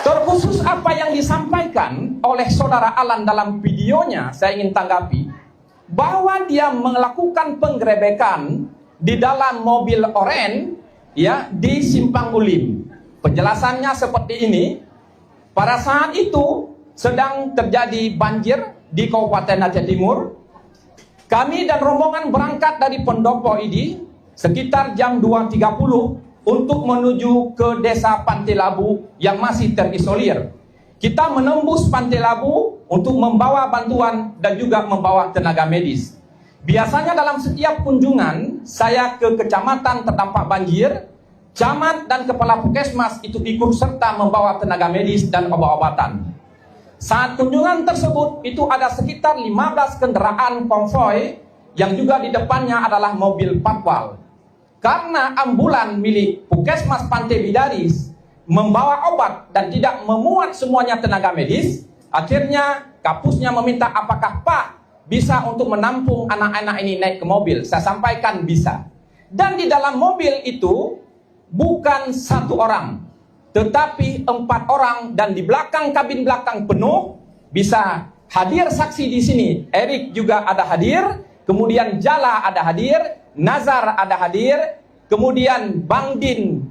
Terkhusus apa yang disampaikan oleh saudara Alan dalam videonya, saya ingin tanggapi bahwa dia melakukan penggerebekan di dalam mobil oren ya di Simpang Ulim. Penjelasannya seperti ini. Pada saat itu sedang terjadi banjir di Kabupaten Aceh Timur. Kami dan rombongan berangkat dari Pendopo ini sekitar jam 2.30 untuk menuju ke desa Pantai Labu yang masih terisolir. Kita menembus Pantai Labu untuk membawa bantuan dan juga membawa tenaga medis. Biasanya dalam setiap kunjungan saya ke kecamatan terdampak banjir, camat dan kepala puskesmas itu ikut serta membawa tenaga medis dan obat-obatan. Saat kunjungan tersebut itu ada sekitar 15 kendaraan konvoi yang juga di depannya adalah mobil patwal. Karena ambulan milik Puskesmas Pantai Bidaris membawa obat dan tidak memuat semuanya tenaga medis, akhirnya Kapusnya meminta apakah Pak bisa untuk menampung anak-anak ini naik ke mobil. Saya sampaikan bisa. Dan di dalam mobil itu bukan 1 orang, tetapi 4 orang, dan di belakang kabin belakang penuh. Bisa hadir saksi di sini. Erik juga ada hadir, kemudian Jala ada hadir, Nazar ada hadir, kemudian Bang Din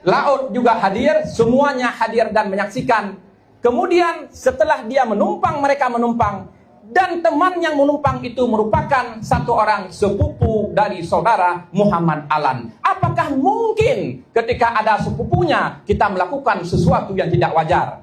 Laut juga hadir, semuanya hadir dan menyaksikan. Kemudian setelah dia menumpang, mereka menumpang, dan teman yang menumpang itu merupakan 1 orang sepupu dari saudara Muhammad Alan. Apakah mungkin ketika ada sepupunya kita melakukan sesuatu yang tidak wajar?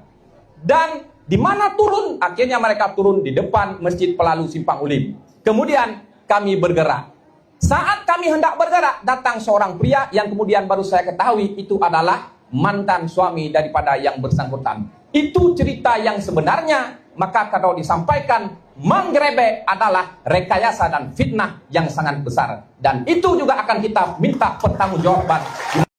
Dan di mana turun? Akhirnya mereka turun di depan Masjid Pelalu Simpang Ulim. Kemudian kami bergerak. Saat kami hendak bergerak, datang seorang pria yang kemudian baru saya ketahui itu adalah mantan suami daripada yang bersangkutan. Itu cerita yang sebenarnya. Maka kalau disampaikan menggerebek adalah rekayasa dan fitnah yang sangat besar. Dan itu juga akan kita minta pertanggungjawaban.